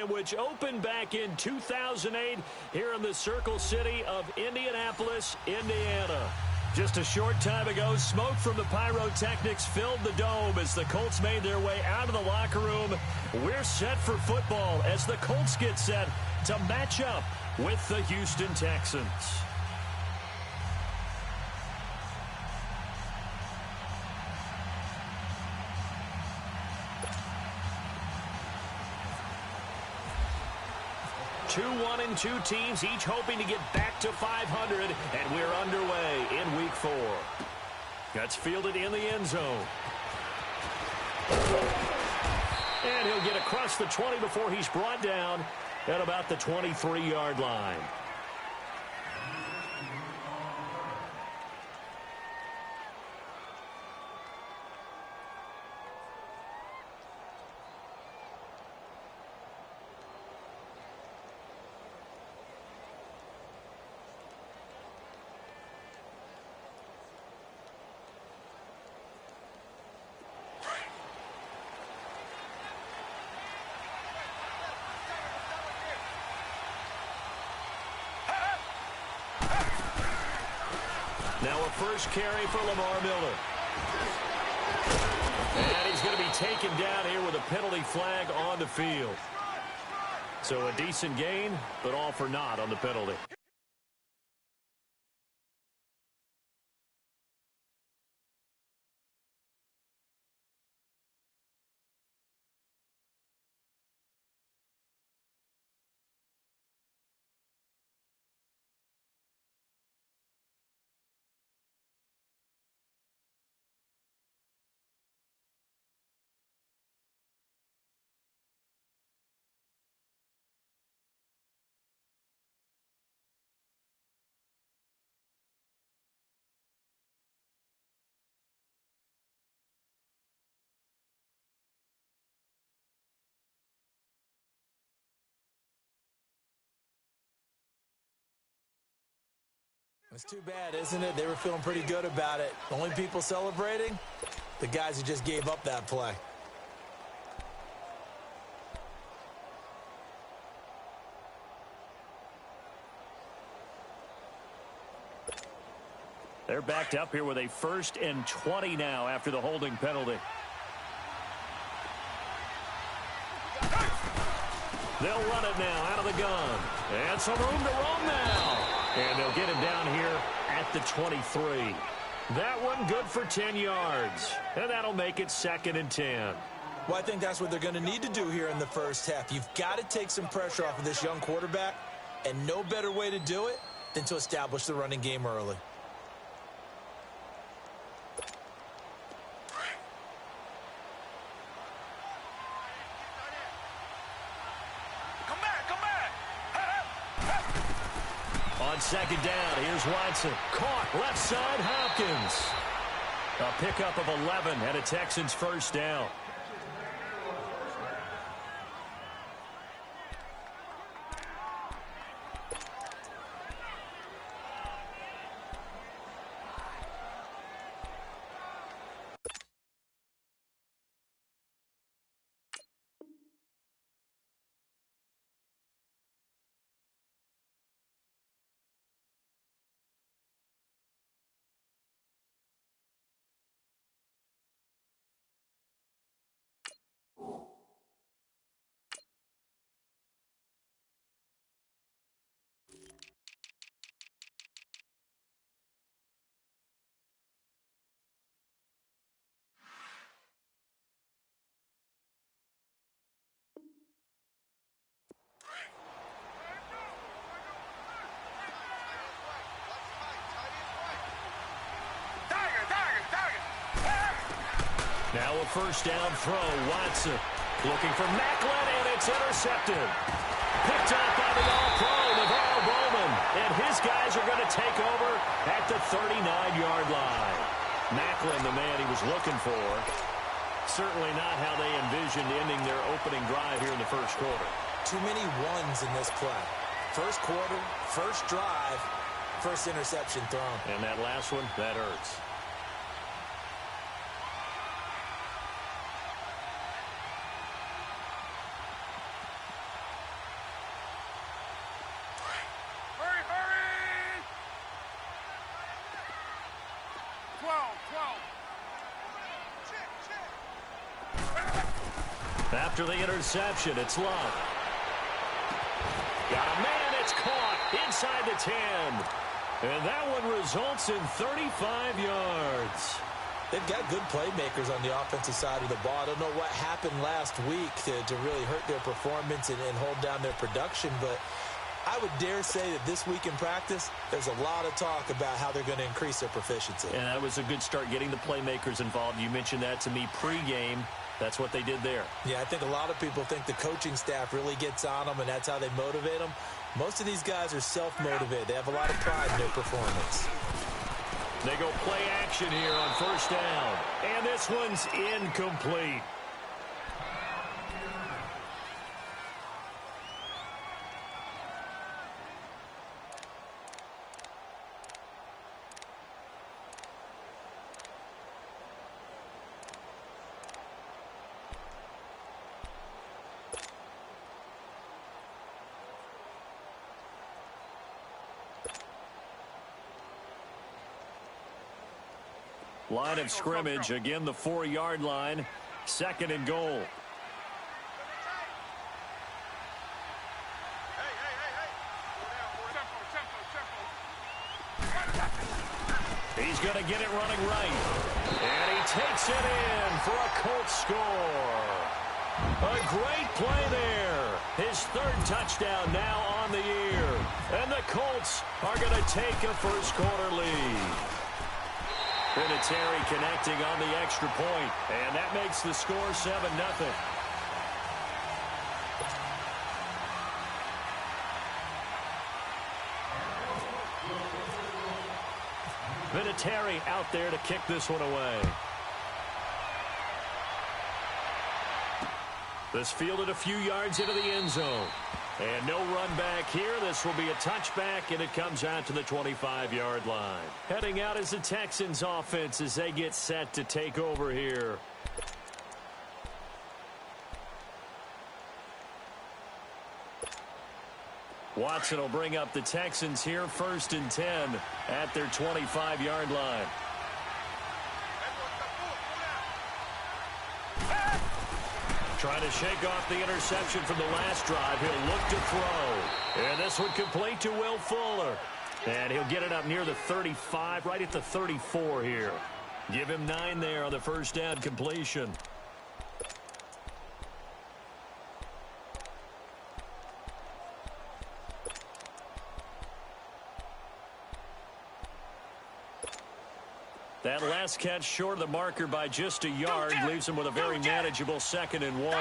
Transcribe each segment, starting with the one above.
Stadium, which opened back in 2008 here in the Circle City of Indianapolis, Indiana. Just a short time ago, smoke from the pyrotechnics filled the dome as the Colts made their way out of the locker room. We're set for football as the Colts get set to match up with the Houston Texans. Two 1-2 teams, each hoping to get back to 500, and we're underway in Week 4. That's fielded in the end zone. And he'll get across the 20 before he's brought down at about the 23-yard line. Now a first carry for Lamar Miller. And he's going to be taken down here with a penalty flag on the field. So a decent gain, but all for naught on the penalty. It's too bad, isn't it? They were feeling pretty good about it. The only people celebrating? The guys who just gave up that play. They're backed up here with a 1st and 20 now after the holding penalty. They'll run it now out of the gun. And some room to roam now. And they'll get him down here at the 23. That one good for 10 yards. And that'll make it 2nd and 10. Well, I think that's what they're going to need to do here in the first half. You've got to take some pressure off of this young quarterback. And no better way to do it than to establish the running game early. On 2nd down, here's Watson. Caught left side, Hopkins. A pickup of 11 and a Texans 1st down. Now a 1st down throw, Watson. Looking for Macklin, and it's intercepted. Picked up by the All-Pro, Navarro Bowman. And his guys are going to take over at the 39-yard line. Macklin, the man he was looking for. Certainly not how they envisioned ending their opening drive here in the 1st quarter. Too many ones in this play. 1st quarter, 1st drive, 1st interception thrown. And that last one, that hurts. After the interception, it's Love. Got a man, it's caught inside the 10. And that one results in 35 yards. They've got good playmakers on the offensive side of the ball. I don't know what happened last week to really hurt their performance and hold down their production, but I would dare say that this week in practice, there's a lot of talk about how they're going to increase their proficiency. And that was a good start, getting the playmakers involved. You mentioned that to me pregame. That's what they did there. Yeah, I think a lot of people think the coaching staff really gets on them, and that's how they motivate them. Most of these guys are self-motivated. They have a lot of pride in their performance. They go play action here on first down. And this one's incomplete. Line of scrimmage, again the 4-yard line, 2nd and goal. He's going to get it running right. And he takes it in for a Colts score. A great play there. His 3rd touchdown now on the year. And the Colts are going to take a first-quarter lead. Vinatieri connecting on the extra point, and that makes the score 7-0. Vinatieri out there to kick this one away. This fielded a few yards into the end zone. And no run back here. This will be a touchback, and it comes out to the 25-yard line. Heading out is the Texans offense as they get set to take over here. Watson will bring up the Texans here, 1st and 10 at their 25-yard line. Trying to shake off the interception from the last drive. He'll look to throw. And this one complete to Will Fuller. And he'll get it up near the 35, right at the 34 here. Give him 9 there on the first down completion. That last catch short of the marker by just a yard leaves him with a very manageable 2nd and 1.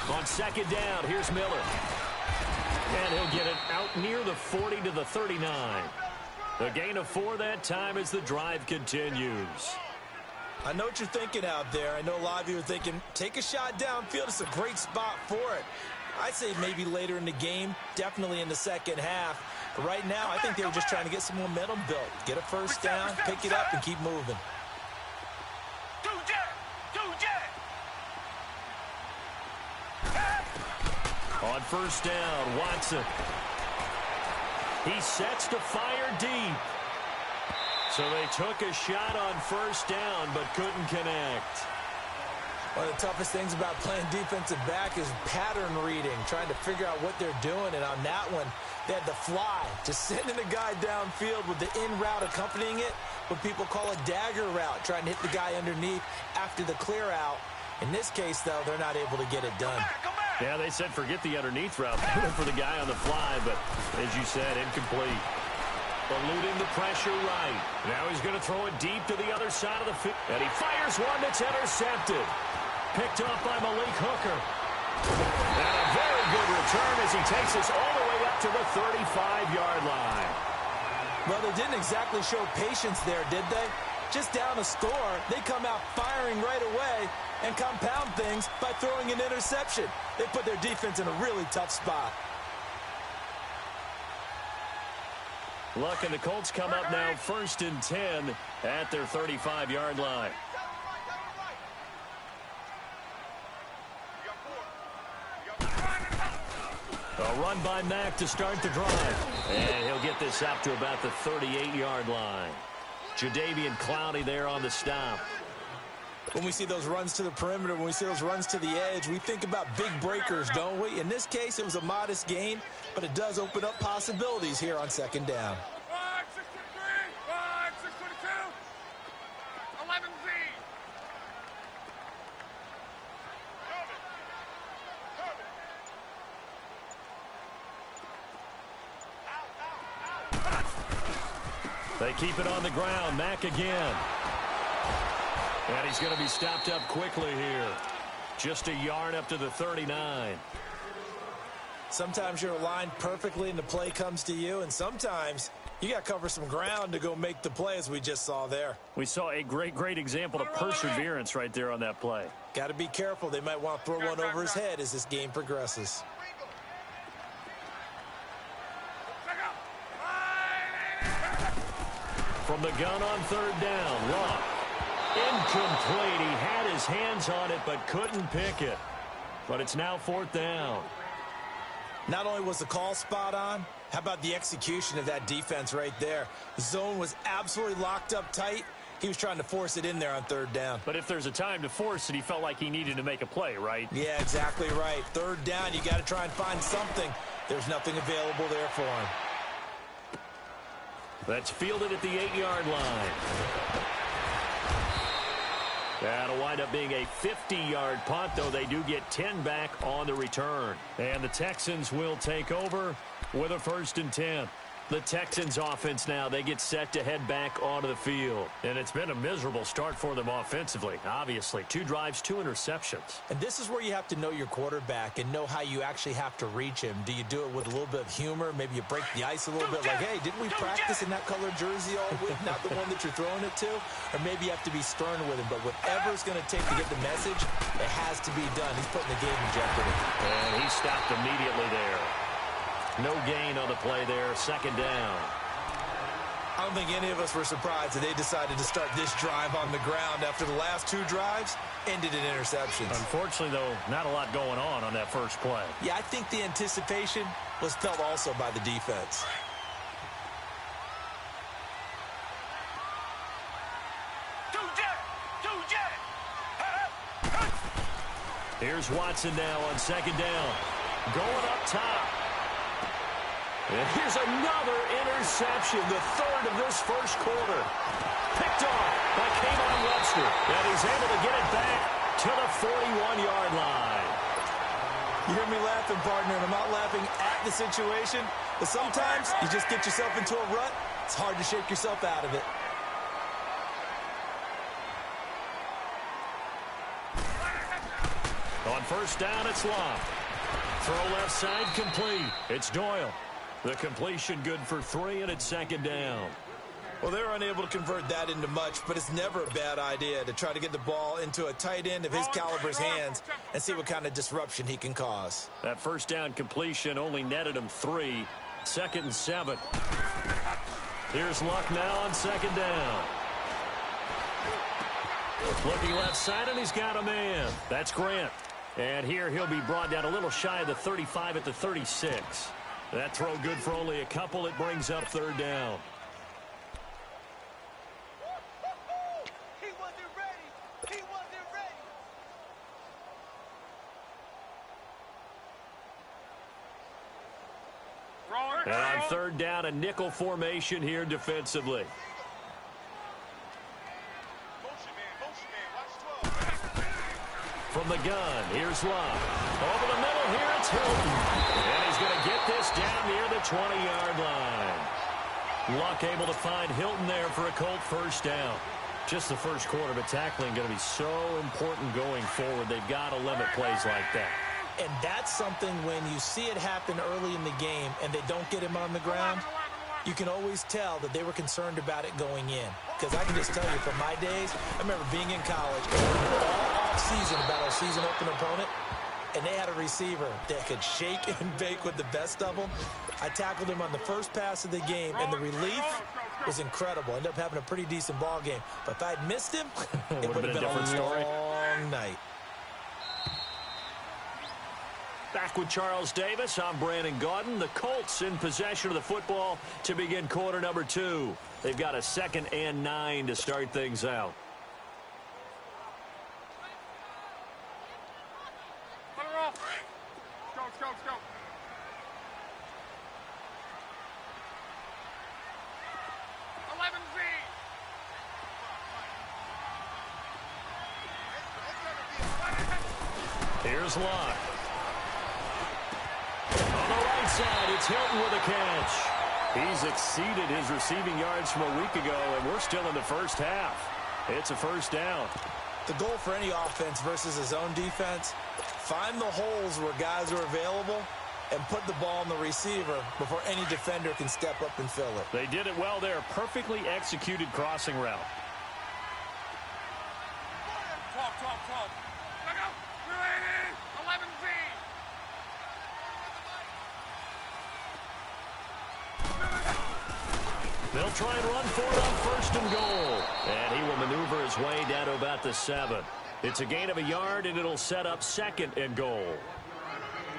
On 2nd down, here's Miller. And he'll get it out near the 40 to the 39. The gain of 4 that time as the drive continues. I know what you're thinking out there. I know a lot of you are thinking, take a shot downfield. It's a great spot for it. I'd say maybe later in the game, definitely in the second half. But right now, I think they were just trying to get some momentum built. Get a first down, pick it up, and keep moving. On first down, Watson. He sets to fire deep. So they took a shot on first down, but couldn't connect. One of the toughest things about playing defensive back is pattern reading, trying to figure out what they're doing. And on that one, they had the fly, just sending a guy downfield with the in route accompanying it, what people call a dagger route, trying to hit the guy underneath after the clear out. In this case, though, they're not able to get it done. Yeah, they said forget the underneath route for the guy on the fly, but as you said, incomplete. Eluding the pressure right. Now he's going to throw it deep to the other side of the field. And he fires one that's intercepted. Picked up by Malik Hooker. And a very good return as he takes us all the way up to the 35-yard line. Well, they didn't exactly show patience there, did they? Just down a score, they come out firing right away and compound things by throwing an interception. They put their defense in a really tough spot. Luck and the Colts come up now 1st and 10 at their 35-yard line. A run by Mack to start the drive. And he'll get this up to about the 38-yard line. Jadeveon Clowney there on the stop. When we see those runs to the perimeter, when we see those runs to the edge, we think about big breakers, don't we? In this case, it was a modest gain, but it does open up possibilities here on second down. 5-6-22, 11Z. They keep it on the ground. Mack again. And he's going to be stopped up quickly here. Just a yard up to the 39. Sometimes you're aligned perfectly and the play comes to you, and sometimes you got to cover some ground to go make the play, as we just saw there. We saw a great example of perseverance right there on that play. Got to be careful. They might want to throw one over his head as this game progresses. From the gun on third down, Luck. Incomplete. He had his hands on it but couldn't pick it. But it's now fourth down. Not only was the call spot on, how about the execution of that defense right there? The zone was absolutely locked up tight. He was trying to force it in there on third down. But if there's a time to force it, he felt like he needed to make a play, right? Yeah, exactly right. Third down, you got to try and find something. There's nothing available there for him. That's fielded at the 8-yard line. That'll wind up being a 50-yard punt, though they do get 10 back on the return. And the Texans will take over with a 1st and 10. The Texans offense now, they get set to head back onto the field. And it's been a miserable start for them offensively, obviously. 2 drives, 2 interceptions. And this is where you have to know your quarterback and know how you actually have to reach him. Do you do it with a little bit of humor? Maybe you break the ice a little bit like, hey, didn't we practice in that colored jersey all week, not the one that you're throwing it to? Or maybe you have to be stern with him. But whatever it's going to take to get the message, it has to be done. He's putting the game in jeopardy. And he stopped immediately there. No gain on the play there, second down. I don't think any of us were surprised that they decided to start this drive on the ground after the last 2 drives ended in interceptions. Unfortunately, though, not a lot going on that first play. Yeah, I think the anticipation was felt also by the defense. Here's Watson now on second down. Going up top. And here's another interception, the 3rd of this first quarter. Picked off by Kayvon Webster. And he's able to get it back to the 41-yard line. You hear me laughing, partner, and I'm not laughing at the situation, but sometimes you just get yourself into a rut. It's hard to shake yourself out of it. On first down, it's Locke. Throw left side complete. It's Doyle. The completion good for 3, and it's second down. Well, they're unable to convert that into much, but it's never a bad idea to try to get the ball into a tight end of his caliber's hands and see what kind of disruption he can cause. That first down completion only netted him 3. 2nd and 7. Here's Luck now on second down. Looking left side, and he's got a man. That's Grant. And here he'll be brought down a little shy of the 35 at the 36. That throw good for only a couple. It brings up third down. He wasn't ready. He wasn't ready. And on third down, a nickel formation here defensively. From the gun, here's Love. Over the middle here, it's Hilton. And he's going to get this down near the 20-yard line. Luck able to find Hilton there for a Colt first down. Just the first quarter, but tackling going to be so important going forward. They've got to limit plays like that. And that's something when you see it happen early in the game and they don't get him on the ground, you can always tell that they were concerned about it going in. Because I can just tell you from my days, I remember being in college all off-season about our season opener opponent, and they had a receiver that could shake and bake with the best of them. I tackled him on the first pass of the game, and the relief was incredible. Ended up having a pretty decent ball game. But if I'd missed him, it would have been a long night. Back with Charles Davis, I'm Brandon Gaudin. The Colts in possession of the football to begin quarter number 2. They've got a 2nd and 9 to start things out. let's go. Here's Locke. On the right side, it's Hilton with a catch. He's exceeded his receiving yards from a week ago, and we're still in the first half. It's a first down. The goal for any offense versus his own defense, find the holes where guys are available and put the ball on the receiver before any defender can step up and fill it. They did it well there. Perfectly executed crossing route. Talk. Look out. 11V. They'll try and run for it on first and goal. And he will maneuver his way down to about the 7. It's a gain of a yard, and it'll set up second and goal.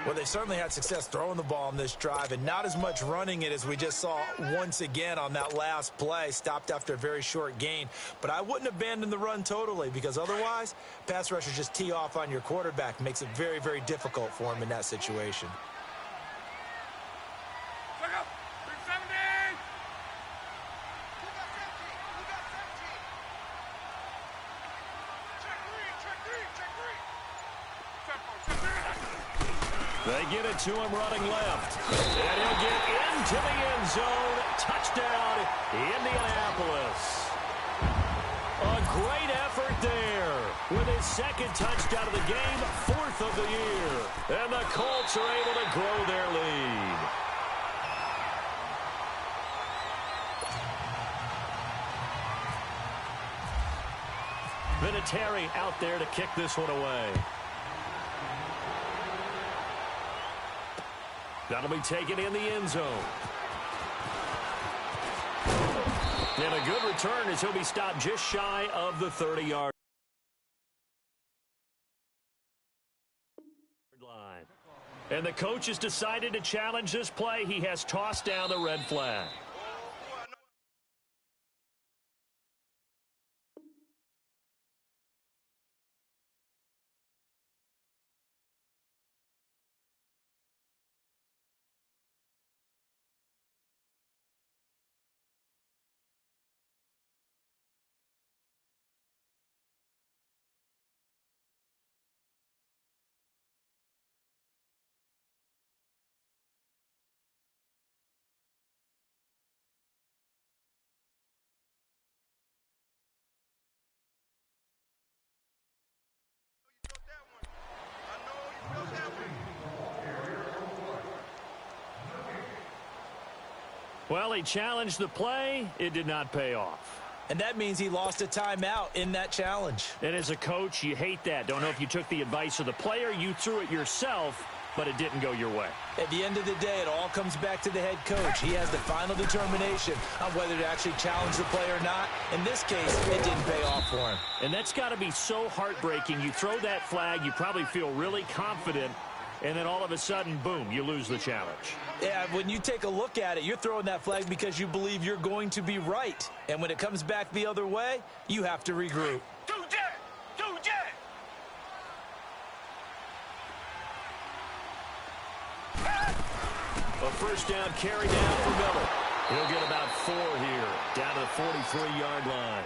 Well, they certainly had success throwing the ball on this drive and not as much running it as we just saw once again on that last play, stopped after a very short gain. But I wouldn't abandon the run totally because otherwise, pass rushers just tee off on your quarterback. Makes it very, very difficult for him in that situation. Look up. 370. They get it to him running left. And he'll get into the end zone. Touchdown, Indianapolis. A great effort there. With his second touchdown of the game, 4th of the year. And the Colts are able to grow their lead. Vinatieri out there to kick this one away. That'll be taken in the end zone. And a good return as he'll be stopped just shy of the 30-yard line. And the coach has decided to challenge this play. He has tossed down the red flag. Well, he challenged the play. It did not pay off. And that means he lost a timeout in that challenge. And as a coach, you hate that. Don't know if you took the advice of the player. You threw it yourself, but it didn't go your way. At the end of the day, it all comes back to the head coach. He has the final determination on whether to actually challenge the play or not. In this case, it didn't pay off for him. And that's got to be so heartbreaking. You throw that flag, you probably feel really confident, and then all of a sudden, boom, you lose the challenge. Yeah, when you take a look at it, you're throwing that flag because you believe you're going to be right. And when it comes back the other way, you have to regroup. A first down carry down for Miller. He'll get about 4 here, down to the 43-yard line.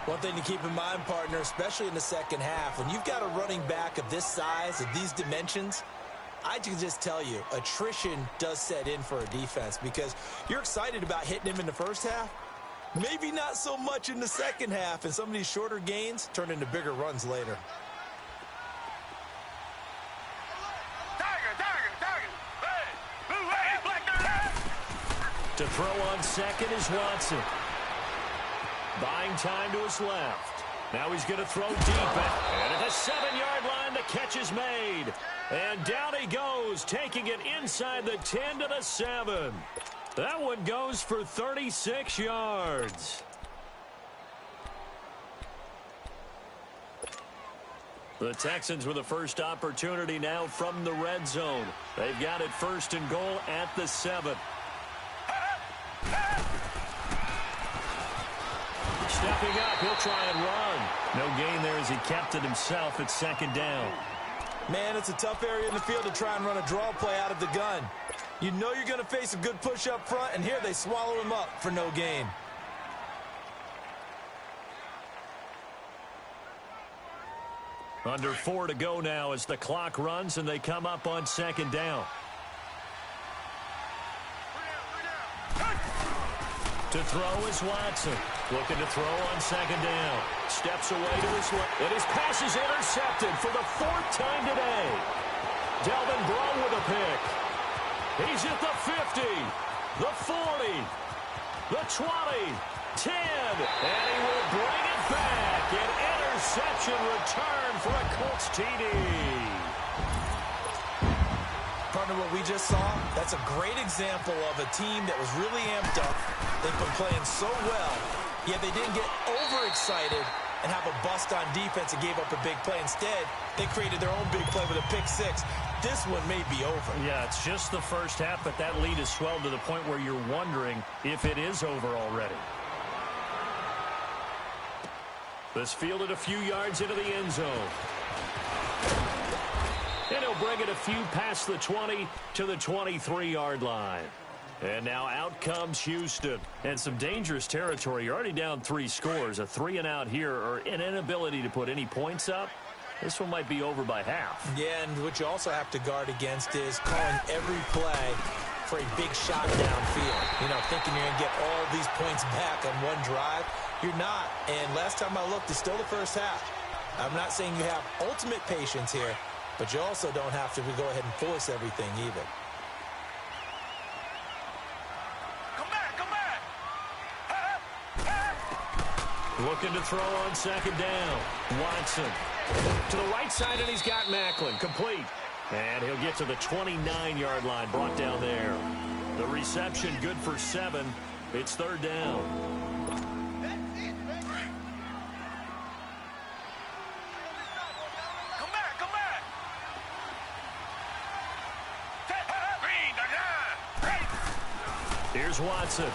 One thing to keep in mind, partner, especially in the second half, when you've got a running back of this size, of these dimensions, I can just tell you, attrition does set in for a defense because you're excited about hitting him in the first half. Maybe not so much in the second half, and some of these shorter gains turn into bigger runs later. To throw on second is Watson. Buying time to his left. Now he's going to throw deep. And at the 7-yard line, the catch is made. And down he goes, taking it inside the 10 to the 7. That one goes for 36 yards. The Texans with the first opportunity now from the red zone. They've got it first and goal at the 7. Stepping up, he'll try and run. No gain there as he kept it himself at second down. Man, it's a tough area in the field to try and run a draw play out of the gun. You know you're going to face a good push up front, and here they swallow him up for no gain. Under 4 to go now as the clock runs and they come up on second down. To throw is Watson. Looking to throw on second down. Steps away to his left. And his pass is intercepted for the 4th time today. Delvin Breaux with a pick. He's at the 50, the 40, the 20, 10. And he will bring it back. An interception return for a Colts TD. Partner, what we just saw, that's a great example of a team that was really amped up. They've been playing so well, yet they didn't get overexcited and have a bust on defense and gave up a big play. Instead, they created their own big play with a pick six. This one may be over. Yeah, it's just the first half, but that lead has swelled to the point where you're wondering if it is over already. This fielded a few yards into the end zone. And he'll bring it a few past the 20 to the 23-yard line. And now out comes Houston. And some dangerous territory. You're already down 3 scores. A 3-and-out here, or an inability to put any points up. This one might be over by half. Yeah, and what you also have to guard against is calling every play for a big shot downfield. You know, thinking you're going to get all these points back on one drive. You're not. And last time I looked, it's still the first half. I'm not saying you have ultimate patience here, but you also don't have to go ahead and force everything either. Looking to throw on second down. Watson to the right side, and he's got Macklin. Complete. And he'll get to the 29-yard line, brought down there. The reception good for 7. It's third down. Here's Watson.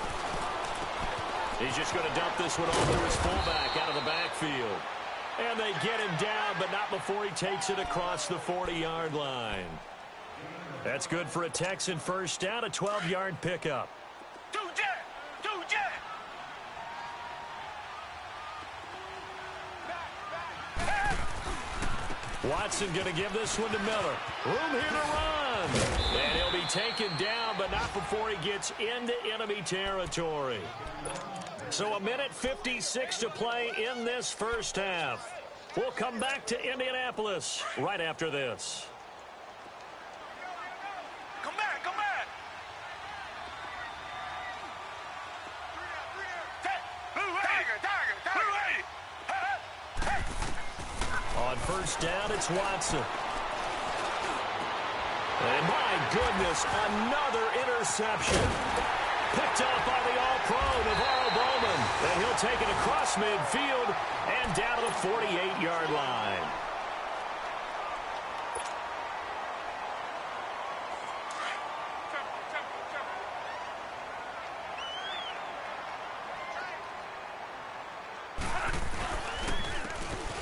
He's just going to dump this one off to his fullback out of the backfield. And they get him down, but not before he takes it across the 40-yard line. That's good for a Texan first down, a 12-yard pickup. Watson going to give this one to Miller. Room here to run. And he'll be taken down, but not before he gets into enemy territory. So a minute 56 to play in this first half. We'll come back to Indianapolis right after this. On first down, it's Watson. And my goodness, another interception. Picked up by the All-Pro, Navarro Bowman. And he'll take it across midfield and down to the 48-yard line.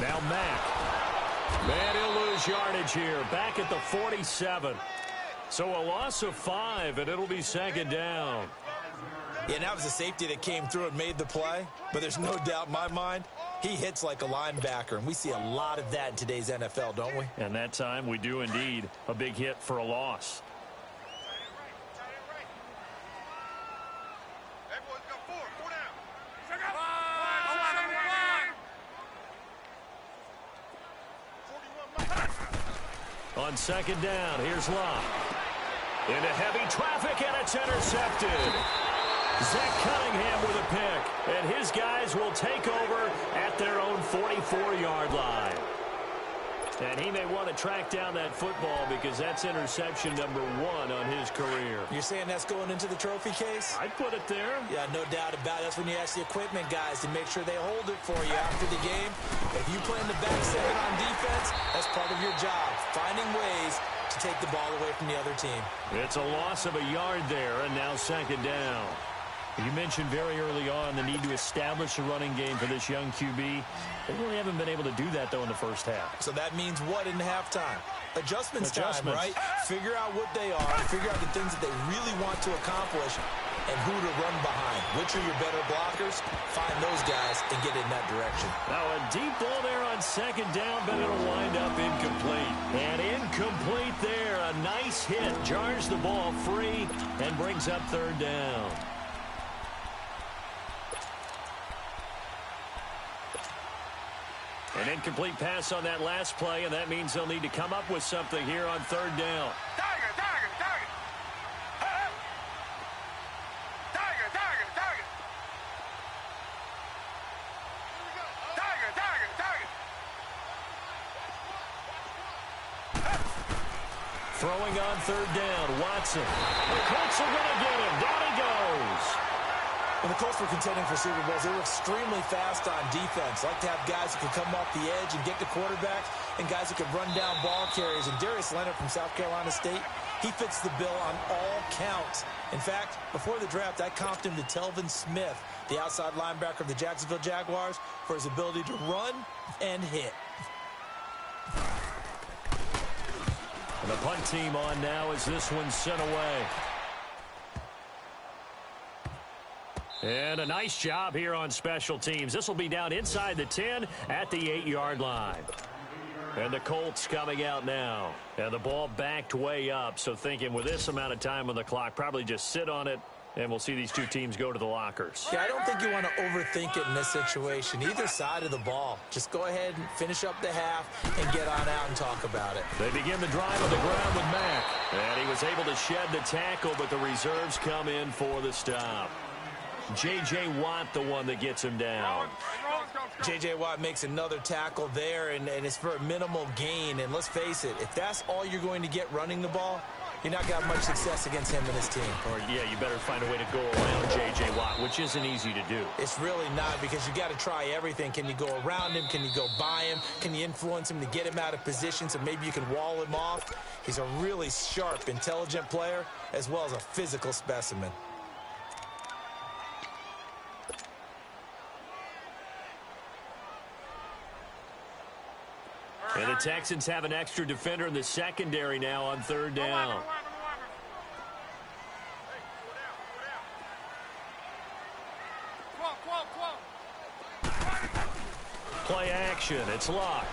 Now Mack. Man, he'll lose yardage here. Back at the 47. So a loss of 5, and it'll be second down. Yeah, and that was a safety that came through and made the play. But there's no doubt in my mind, he hits like a linebacker. And we see a lot of that in today's NFL, don't we? And that time we do indeed. A big hit for a loss. On second down, here's Locke. Into heavy traffic, and it's intercepted. Zach Cunningham with a pick, and his guys will take over at their own 44-yard line. And he may want to track down that football because that's interception number 1 on his career. You're saying that's going into the trophy case? I'd put it there. Yeah, no doubt about it. That's when you ask the equipment guys to make sure they hold it for you after the game. If you play in the back 7 on defense, that's part of your job, finding ways to take the ball away from the other team. It's a loss of a yard there, and now second down. You mentioned very early on the need to establish a running game for this young QB. They really haven't been able to do that, though, in the first half. So that means what in halftime? Adjustments time, right? Figure out what they are, figure out the things that they really want to accomplish, and who to run behind. Which are your better blockers? Find those guys and get in that direction. Now a deep ball there on second down, but it'll wind up incomplete. And incomplete there. A nice hit. Jars the ball free and brings up third down. An incomplete pass on that last play, and that means they'll need to come up with something here on third down. Target, target, target. Target, target, target. Target, target, target. Throwing on third down, Watson. The Colts are going to get him. Down he goes. When the Colts were contending for Super Bowls, they were extremely fast on defense. Like to have guys who could come off the edge and get to quarterbacks and guys who could run down ball carriers. And Darius Leonard from South Carolina State, he fits the bill on all counts. In fact, before the draft, I comped him to Telvin Smith, the outside linebacker of the Jacksonville Jaguars, for his ability to run and hit. And the punt team on now as this one's sent away. And a nice job here on special teams. This will be down inside the 10 at the 8-yard line. And the Colts coming out now. And the ball backed way up. So thinking with this amount of time on the clock, probably just sit on it. And we'll see these two teams go to the lockers. Yeah, I don't think you want to overthink it in this situation. Either side of the ball. Just go ahead and finish up the half and get on out and talk about it. They begin the drive on the ground with Mack. And he was able to shed the tackle, but the reserves come in for the stop. J.J. Watt, the one that gets him down. J.J. Watt makes another tackle there, and it's for a minimal gain. And let's face it, if that's all you're going to get running the ball, you're not going to have much success against him and his team. Or, yeah, you better find a way to go around J.J. Watt, which isn't easy to do. It's really not, because you got to try everything. Can you go around him? Can you go by him? Can you influence him to get him out of position so maybe you can wall him off? He's a really sharp, intelligent player, as well as a physical specimen. And the Texans have an extra defender in the secondary now on third down. 12. Play action. It's locked.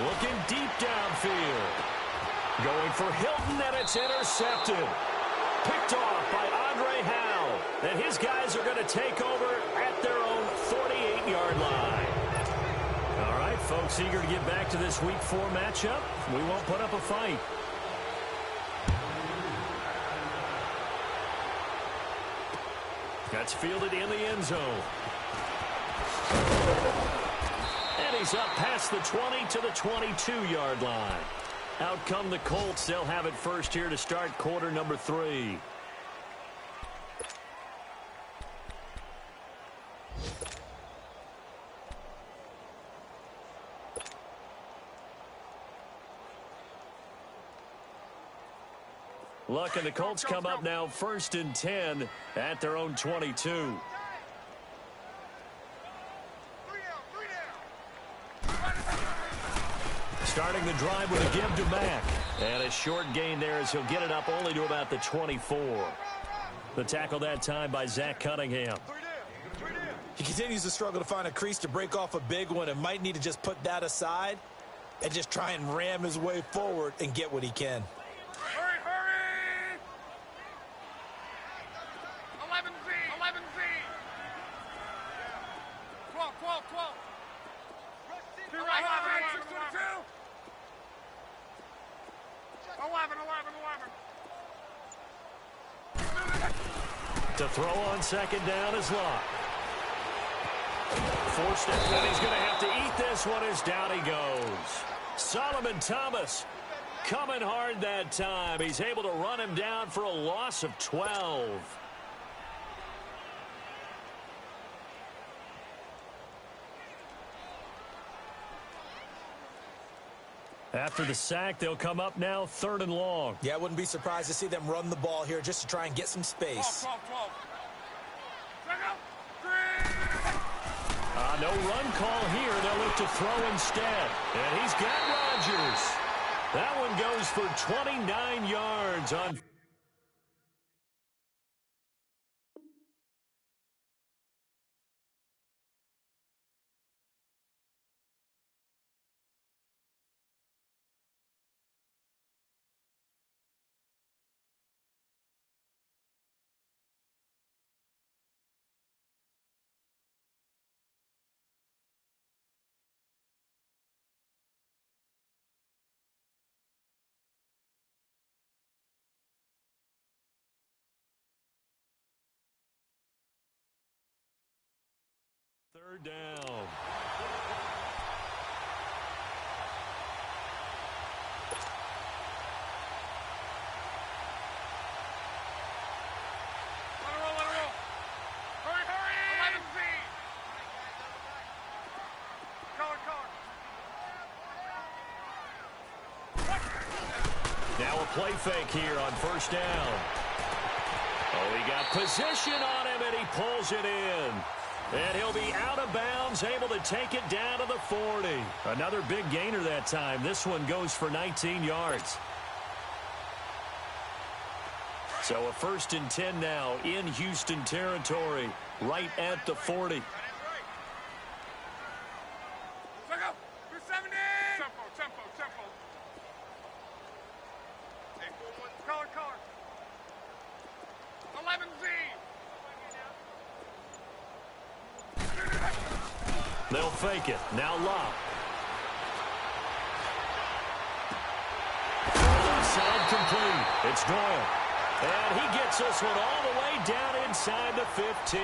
Looking deep downfield. Going for Hilton, and it's intercepted. Picked off by Andre Howe. And his guys are going to take over at their own 48-yard line. All right, folks, eager to get back to this Week 4 matchup. We won't put up a fight. That's fielded in the end zone. And he's up past the 20 to the 22-yard line. Out come the Colts. They'll have it first here to start quarter number 3. Luck, and the Colts come up now first and 10 at their own 22. Starting the drive with a give to Mack. And a short gain there as he'll get it up only to about the 24. The tackle that time by Zach Cunningham. He continues to struggle to find a crease to break off a big one and might need to just put that aside and just try and ram his way forward and get what he can. Hurry, hurry! 11Z, 11Z. 12. 11. To throw on second down is Locke. Forced it, and he's going to have to eat this one as down he goes. Solomon Thomas coming hard that time. He's able to run him down for a loss of 12. After the sack, they'll come up now third and long. Yeah, I wouldn't be surprised to see them run the ball here just to try and get some space. 12. No run call here. They'll look to throw instead. And he's got Rodgers. That one goes for 29 yards on... Third down. Let it roll, let it roll. Hurry, hurry. 11 feet. Color, color. Now a play fake here on first down. Oh, he got position on him, and he pulls it in. And he'll be out of bounds, able to take it down to the 40. Another big gainer that time. This one goes for 19 yards. So a 1st and 10 now in Houston territory, right at the 40. Check out. 270. Tempo, tempo, tempo. Hey, color, color. 11Z. They'll fake it. Now Locke. Side complete. It's Doyle. And he gets this one all the way down inside the 15.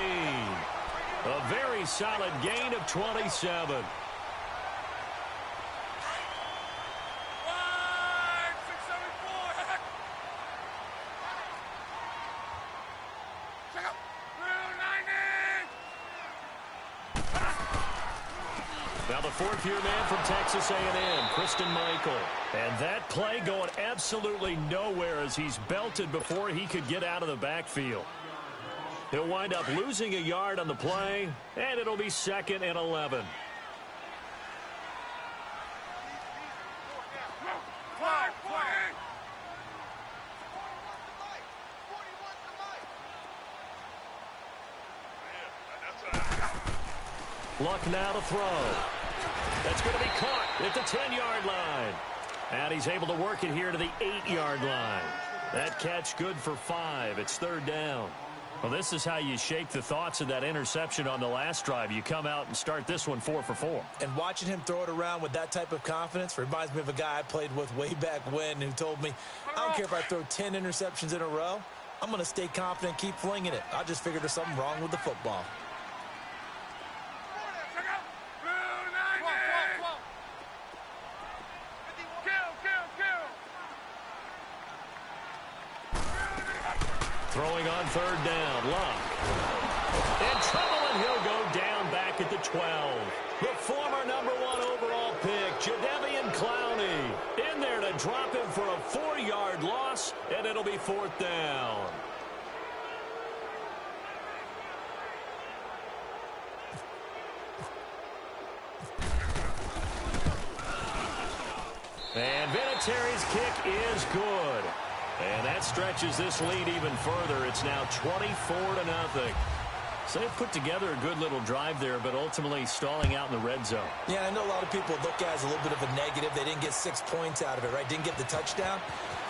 A very solid gain of 27. Now the 4th-year man from Texas A&M, Kristen Michael. And that play going absolutely nowhere as he's belted before he could get out of the backfield. He'll wind up losing a yard on the play, and it'll be 2nd and 11. Luck now to throw. That's going to be caught at the 10-yard line. And he's able to work it here to the 8-yard line. That catch good for 5. It's 3rd down. Well, this is how you shake the thoughts of that interception on the last drive. You come out and start this one 4 for 4. And watching him throw it around with that type of confidence reminds me of a guy I played with way back when who told me, I don't care if I throw 10 interceptions in a row. I'm going to stay confident and keep flinging it. I just figured there's something wrong with the football. Throwing on 3rd down, Locke. In trouble, and he'll go down back at the 12. The former #1 overall pick, Jadeveon Clowney, in there to drop him for a 4-yard loss, and it'll be 4th down. And Vinatieri's kick is good. And that stretches this lead even further. It's now 24-0. So they've put together a good little drive there, but ultimately stalling out in the red zone. Yeah, I know a lot of people look at it as a little bit of a negative. They didn't get 6 points out of it, right? Didn't get the touchdown.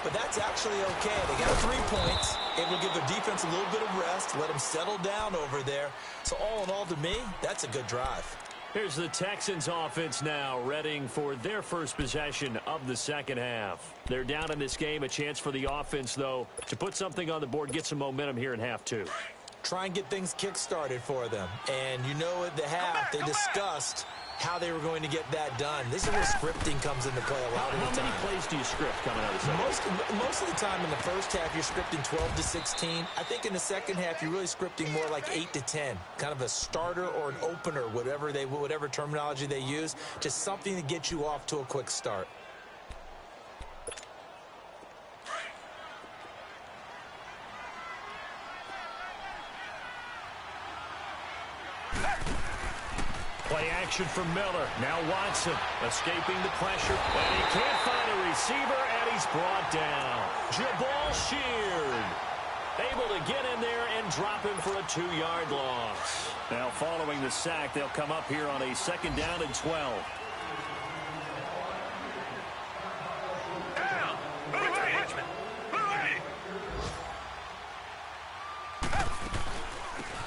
But that's actually okay. They got 3 points. It will give their defense a little bit of rest, let them settle down over there. So all in all, to me, that's a good drive. Here's the Texans offense now, readying for their first possession of the second half. They're down in this game. A chance for the offense, though, to put something on the board, get some momentum here in half 2. Try and get things kick-started for them. And you know at the half, they discussed how they were going to get that done. This is where scripting comes into play a lot of the time. How many plays do you script coming out of the second half? Most of the time in the first half, you're scripting 12 to 16. I think in the second half, you're really scripting more like 8 to 10. Kind of a starter or an opener, whatever terminology they use. Just something to get you off to a quick start. Play action from Miller. Now Watson escaping the pressure. And he can't find a receiver, and he's brought down. Jabal Sheard able to get in there and drop him for a 2-yard loss. Now following the sack, they'll come up here on a 2nd down and 12.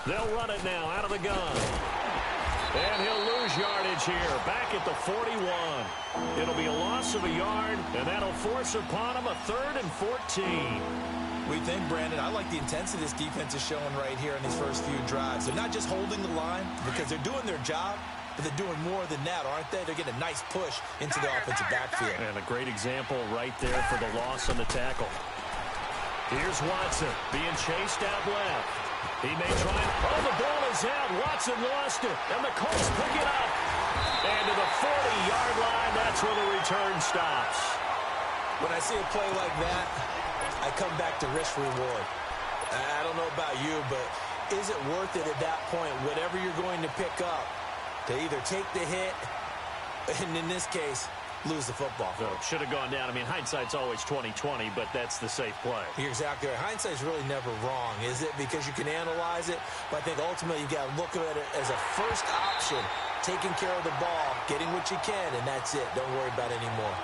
They'll run it now out of the gun. And he'll lose yardage here, back at the 41. It'll be a loss of a yard, and that'll force upon him a 3rd and 14. We think, Brandon, I like the intensity this defense is showing right here in these first few drives. They're not just holding the line because they're doing their job, but they're doing more than that, aren't they? They're getting a nice push into the offensive backfield. And a great example right there for the loss on the tackle. Here's Watson being chased out left. He may try and... Oh, the ball is out. Watson lost it. And the Colts pick it up. And to the 40-yard line, that's where the return stops. When I see a play like that, I come back to risk-reward. I don't know about you, but is it worth it at that point, whatever you're going to pick up, to either take the hit, and in this case, lose the football? So should have gone down. I mean, hindsight's always 20/20, but that's the safe play. You're exactly right. Hindsight's really never wrong, is it? Because you can analyze it, but I think ultimately you got to look at it as a first option, taking care of the ball, getting what you can, and that's it. Don't worry about it anymore.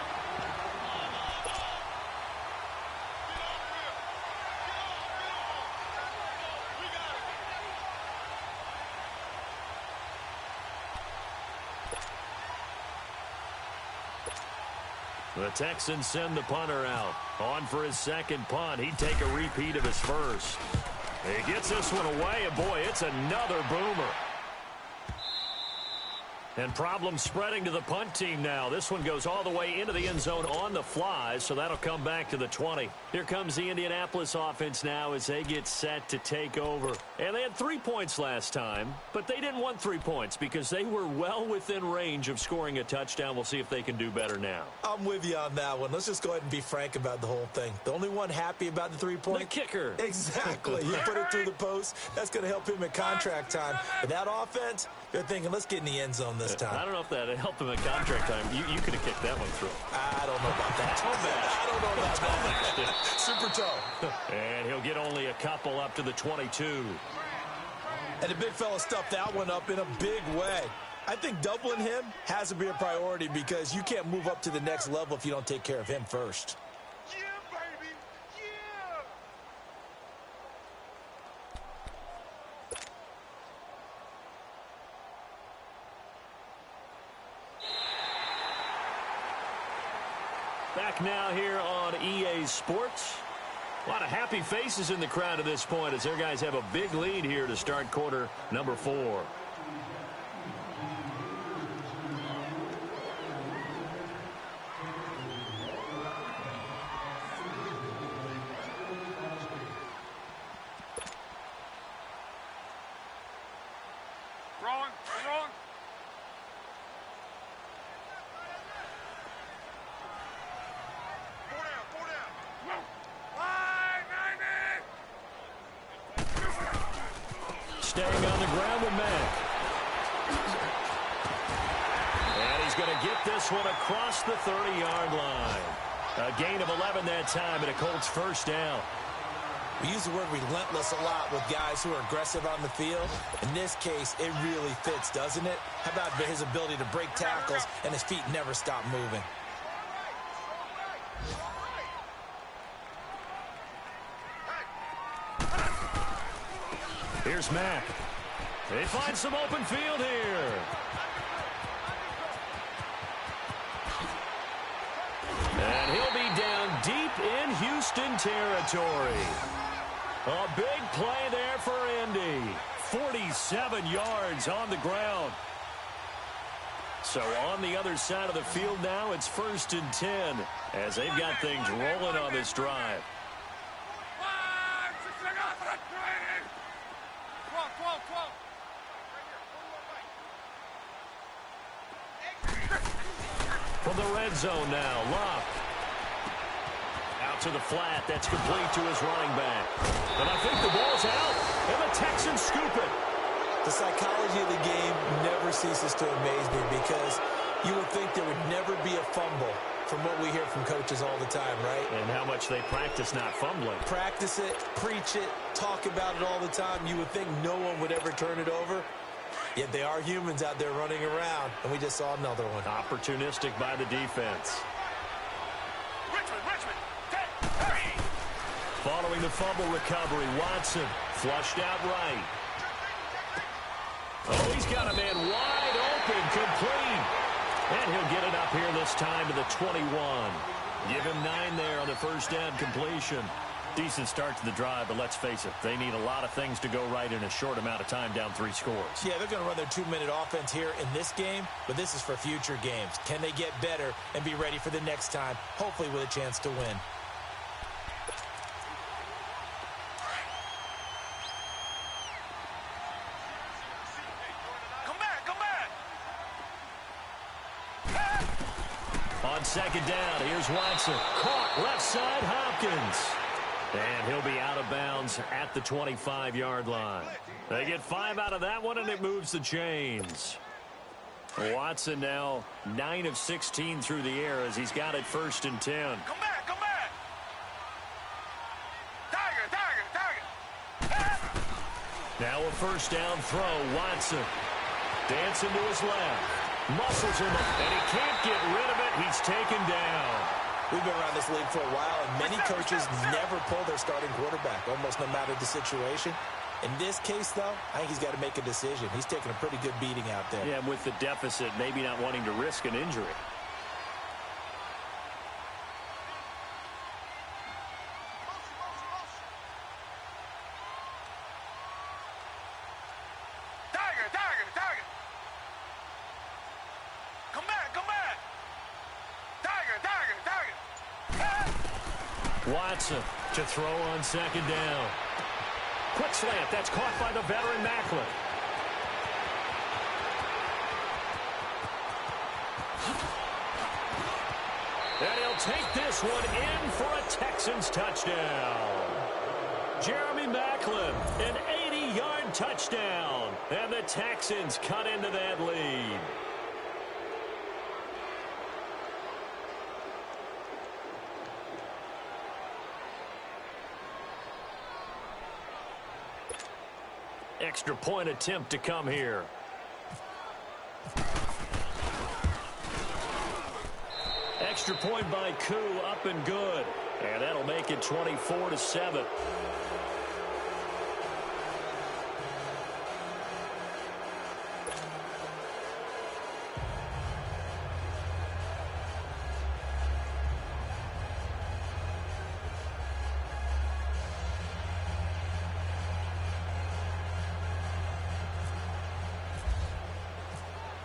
The Texans send the punter out. On for his 2nd punt. He'd take a repeat of his first. He gets this one away, and boy, it's another boomer. And problems spreading to the punt team now. This one goes all the way into the end zone on the fly, so that'll come back to the 20. Here comes the Indianapolis offense now as they get set to take over. And they had 3 points last time, but they didn't want 3 points because they were well within range of scoring a touchdown. We'll see if they can do better now. I'm with you on that one. Let's just go ahead and be frank about the whole thing. The only one happy about the 3-point? The kicker. Exactly. You put it through the post. That's going to help him in contract time. But that offense, they're thinking, let's get in the end zone this time. I don't know if that helped him in contract time. You could have kicked that one through. I don't know about that. Toe bash. I don't know about that. Super toe. And he'll get only a couple up to the 22. And the big fella stuffed that one up in a big way. I think doubling him has to be a priority because you can't move up to the next level if you don't take care of him first. Yeah, baby. Yeah. Back now here on EA Sports. A lot of happy faces in the crowd at this point as their guys have a big lead here to start quarter number 4. Rolling. Rolling. Four down. Whoa. Line 90. Staying on the ground with Mack. And he's going to get this one across the 30-yard line. A gain of 11 that time and a Colts first down. We use the word relentless a lot with guys who are aggressive on the field. In this case, it really fits, doesn't it? How about his ability to break tackles and his feet never stop moving? Here's Mack. They find some open field here. And he'll be down deep in Houston territory. A big play there for Indy. 47 yards on the ground. So on the other side of the field now, it's 1st and 10 as they've got things rolling on this drive. 12. From the red zone now, Locke. Out to the flat. That's complete to his running back. And I think the ball's out. And the Texans scoop it. The psychology of the game never ceases to amaze me because you would think there would never be a fumble from what we hear from coaches all the time, right? And how much they practice not fumbling. Practice it, preach it, talk about it all the time. You would think no one would ever turn it over. Yet they are humans out there running around, and we just saw another one. Opportunistic by the defense. Richmond, Following the fumble recovery, Watson flushed out right. Oh, he's got a man wide open, complete. And he'll get it up here this time to the 21. Give him 9 there on the first down completion. Decent start to the drive, but let's face it, they need a lot of things to go right in a short amount of time, down 3 scores. Yeah, they're going to run their 2-minute offense here in this game, but this is for future games. Can they get better and be ready for the next time, hopefully with a chance to win? On second down, here's Watson. Caught left side, Hopkins. And he'll be out of bounds at the 25-yard line. They get 5 out of that one, and it moves the chains. Watson now 9 of 16 through the air as he's got it 1st and 10. Come back. Tiger. Now a first down throw, Watson. Dancing to his left. Muscles him up, and he can't get rid of it. He's taken down. We've been around this league for a while, and many coaches never pull their starting quarterback, almost no matter the situation. In this case, though, I think he's got to make a decision. He's taking a pretty good beating out there. Yeah, with the deficit, maybe not wanting to risk an injury. Tiger. Come back. Tiger. Watson to throw on second down. Quick slant. That's caught by the veteran Macklin. And he'll take this one in for a Texans touchdown. Jeremy Macklin, an 80-yard touchdown. And the Texans cut into that lead. Extra point attempt to come here. Extra point by Koo, up and good. And that'll make it 24-7.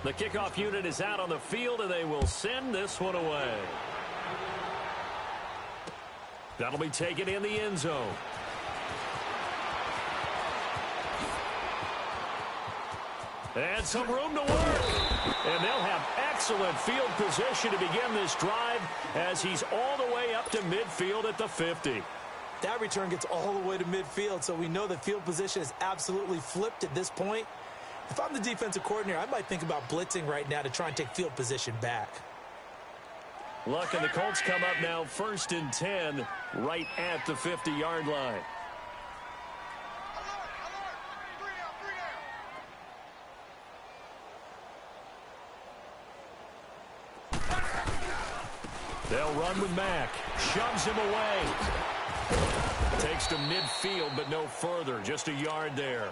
The kickoff unit is out on the field, and they will send this one away. That'll be taken in the end zone. And some room to work. And they'll have excellent field position to begin this drive as he's all the way up to midfield at the 50. That return gets all the way to midfield, so we know the field position is absolutely flipped at this point. If I'm the defensive coordinator, I might think about blitzing right now to try and take field position back. Look, and the Colts come up now 1st and 10 right at the 50-yard line. They'll run with Mack. Shoves him away. Takes to midfield, but no further. Just a yard there.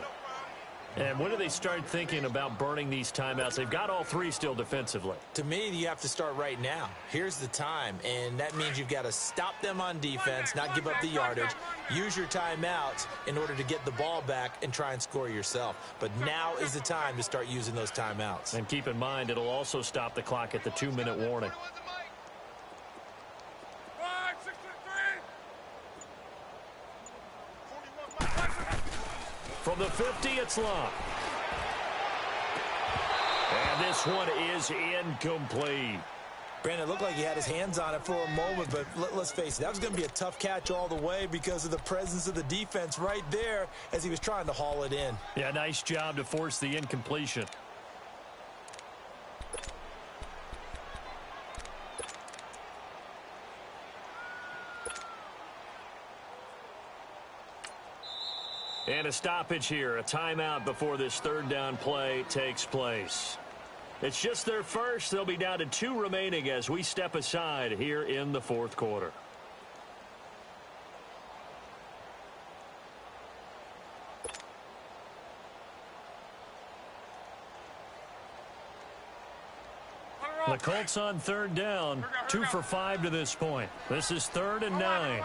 And when do they start thinking about burning these timeouts? They've got all 3 still defensively. To me, you have to start right now. Here's the time, and that means you've got to stop them on defense, not give up the yardage, use your timeouts in order to get the ball back and try and score yourself. But now is the time to start using those timeouts. And keep in mind, it'll also stop the clock at the 2-minute warning. From the 50, it's locked. And this one is incomplete. Brandon, it looked like he had his hands on it for a moment, but let's face it, that was going to be a tough catch all the way because of the presence of the defense right there as he was trying to haul it in. Yeah, nice job to force the incompletion. And a stoppage here, a timeout before this third down play takes place. It's just their first. They'll be down to 2 remaining as we step aside here in the fourth quarter. The Colts on third down, 2 for 5 to this point. This is 3rd and 9.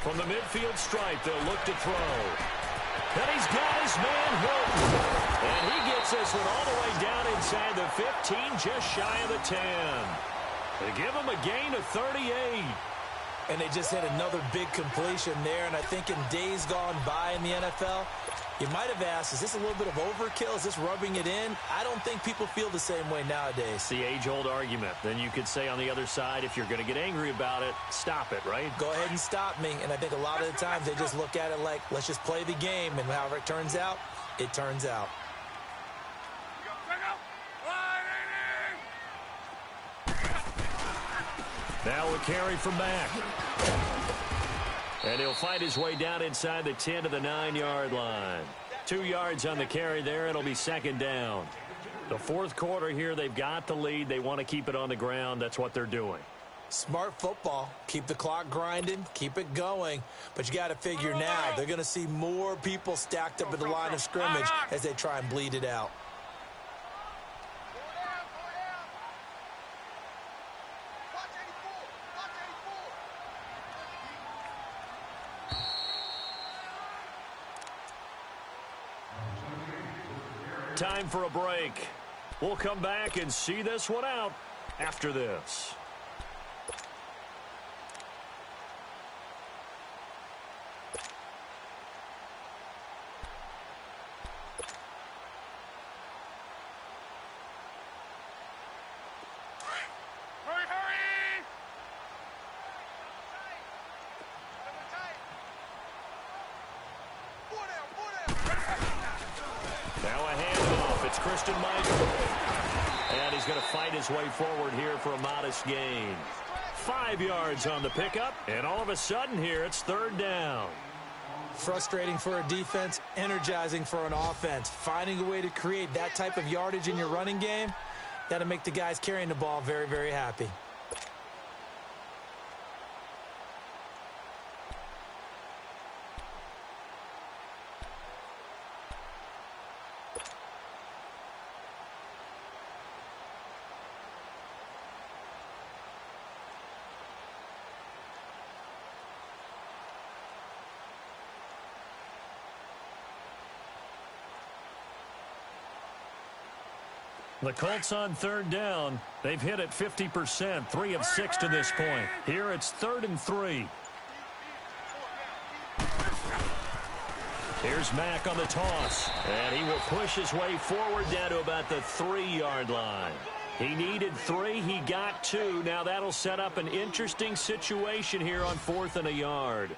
From the midfield stripe, they'll look to throw. And he's got his man Hilton. And he gets this one all the way down inside the 15, just shy of the 10. They give him a gain of 38. And they just hit another big completion there. And I think in days gone by in the NFL, you might have asked, is this a little bit of overkill? Is this rubbing it in? I don't think people feel the same way nowadays. It's the age-old argument. Then you could say on the other side, if you're going to get angry about it, stop it, right? Go ahead and stop me. And I think a lot of the times they just look at it like, let's just play the game. And however it turns out, it turns out. Now a carry from Mack. And he'll fight his way down inside the 10 to the 9-yard line. 2 yards on the carry there. It'll be 2nd down. The fourth quarter here, they've got the lead. They want to keep it on the ground. That's what they're doing. Smart football. Keep the clock grinding. Keep it going. But you got to figure now, they're going to see more people stacked up at the line of scrimmage as they try and bleed it out. Time for a break. We'll come back and see this one out after this. And he's going to fight his way forward here for a modest gain. 5 yards on the pickup, and all of a sudden here it's 3rd down. Frustrating for a defense, energizing for an offense. Finding a way to create that type of yardage in your running game, that'll make the guys carrying the ball very, very happy. The Colts on 3rd down. They've hit it 50%, 3 of 6 to this point. Here it's 3rd and 3. Here's Mack on the toss. And he will push his way forward down to about the 3-yard line. He needed 3. He got 2. Now that'll set up an interesting situation here on 4th and a yard.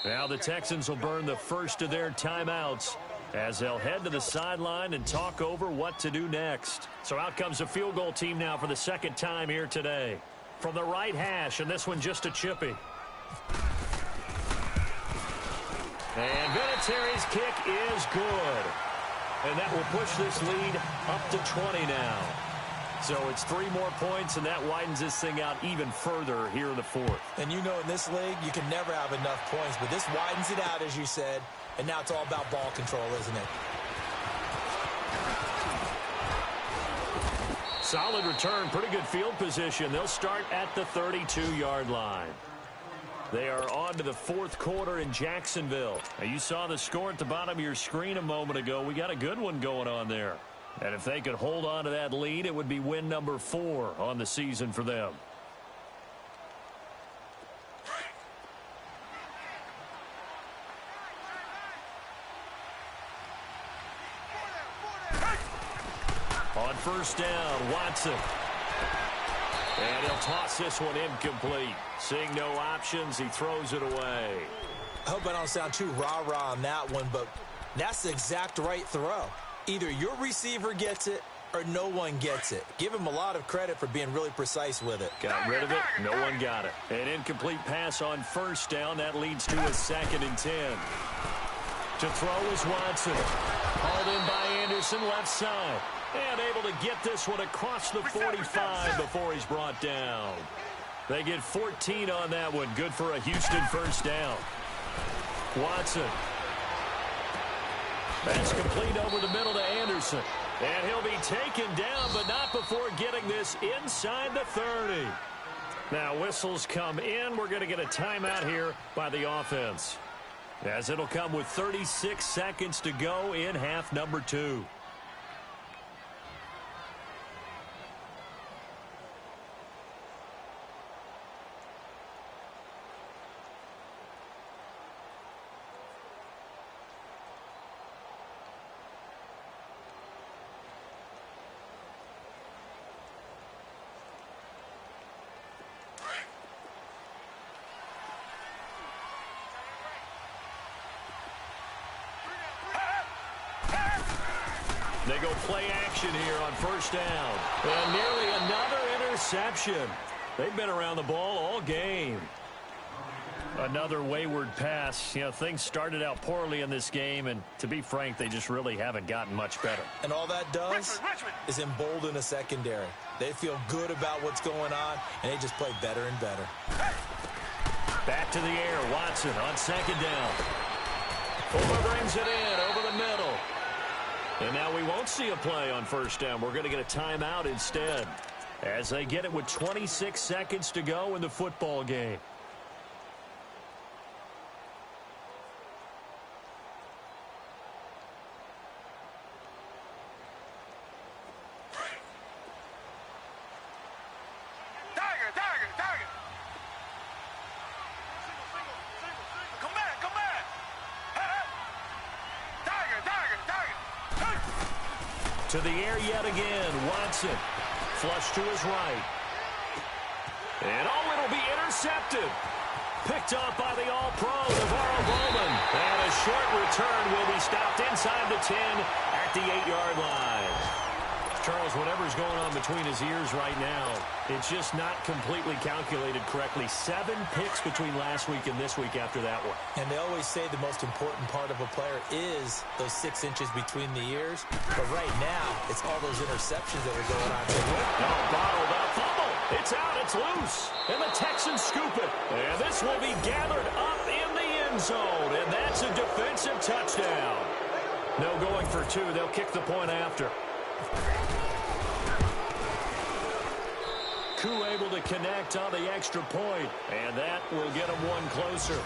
Now the Texans will burn the first of their timeouts as they'll head to the sideline and talk over what to do next. So out comes a field goal team now for the 2nd time here today. From the right hash, and this one just a chippy. And Vinatieri's kick is good. And that will push this lead up to 20 now. So it's 3 more points, and that widens this thing out even further here in the 4th. And you know in this league, you can never have enough points, but this widens it out, as you said. And now it's all about ball control, isn't it? Solid return, pretty good field position. They'll start at the 32-yard line. They are on to the 4th quarter in Jacksonville. Now, you saw the score at the bottom of your screen a moment ago. We got a good one going on there. And if they could hold on to that lead, it would be win number 4 on the season for them. On first down, Watson. And he'll toss this one incomplete. Seeing no options, he throws it away. I hope I don't sound too rah-rah on that one, but that's the exact right throw. Either your receiver gets it or no one gets it. Give him a lot of credit for being really precise with it. Got rid of it. No one got it. An incomplete pass on first down. That leads to a 2nd and 10. To throw is Watson. Hauled in by Anderson, left side. And able to get this one across the 45 before he's brought down. They get 14 on that one. Good for a Houston first down. Watson. That's complete over the middle to Anderson. And he'll be taken down, but not before getting this inside the 30. Now whistles come in. We're going to get a timeout here by the offense, as it'll come with 36 seconds to go in half number 2. They go play action here on first down. And nearly another interception. They've been around the ball all game. Another wayward pass. You know, things started out poorly in this game, and to be frank, they just really haven't gotten much better. And all that does is embolden a secondary. They feel good about what's going on, and they just play better and better. Back to the air. Watson on second down. Fuller brings it in over the middle. And now we won't see a play on first down. We're going to get a timeout instead, as they get it with 26 seconds to go in the football game. To the air yet again. Watson. Flush to his right. And it'll be intercepted. Picked off by the All-Pro, Navarro Bowman. And a short return will be stopped inside the 10 at the 8-yard line. Charles, whatever's going on between his ears right now, it's just not completely calculated correctly. 7 picks between last week and this week after that one. And they always say the most important part of a player is those 6 inches between the ears. But right now, it's all those interceptions that are going on. Bottled up. Fumble. It's out. It's loose. And the Texans scoop it. And this will be gathered up in the end zone. And that's a defensive touchdown. No going for 2. They'll kick the point after. Koo able to connect on the extra point, and that will get them one closer.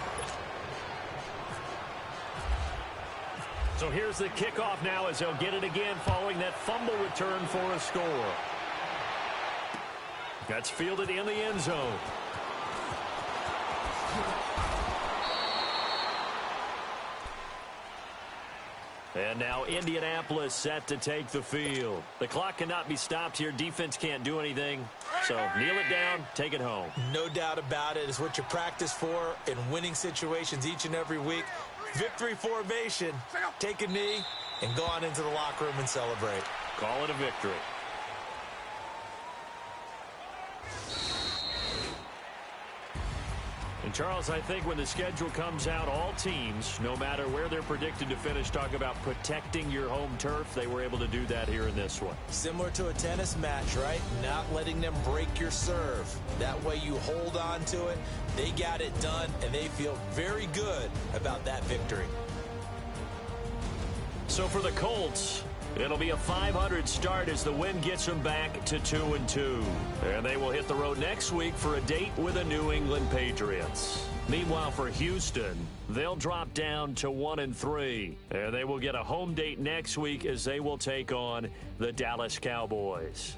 So here's the kickoff now as they'll get it again following that fumble return for a score. That's fielded in the end zone. And now Indianapolis set to take the field. The clock cannot be stopped here. Defense can't do anything. So kneel it down, take it home. No doubt about it. It's what you practice for in winning situations each and every week. Victory formation. Take a knee and go on into the locker room and celebrate. Call it a victory. And, Charles, I think when the schedule comes out, all teams, no matter where they're predicted to finish, talk about protecting your home turf. They were able to do that here in this one. Similar to a tennis match, right? Not letting them break your serve. That way you hold on to it. They got it done, and they feel very good about that victory. So for the Colts, it'll be a 500 start as the win gets them back to 2-2. And they will hit the road next week for a date with the New England Patriots. Meanwhile, for Houston, they'll drop down to 1-3. And they will get a home date next week as they will take on the Dallas Cowboys.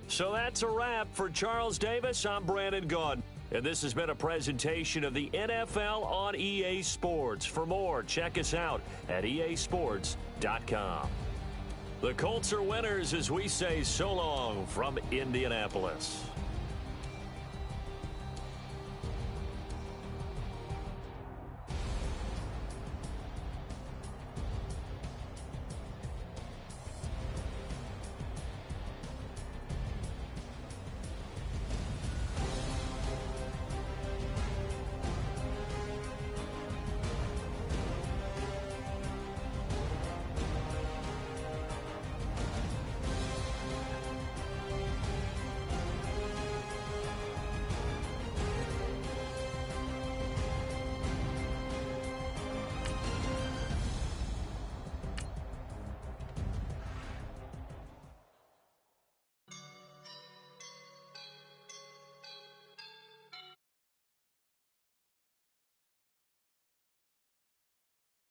So that's a wrap. For Charles Davis, I'm Brandon Gaudin. And this has been a presentation of the NFL on EA Sports. For more, check us out at easports.com. The Colts are winners as we say so long from Indianapolis.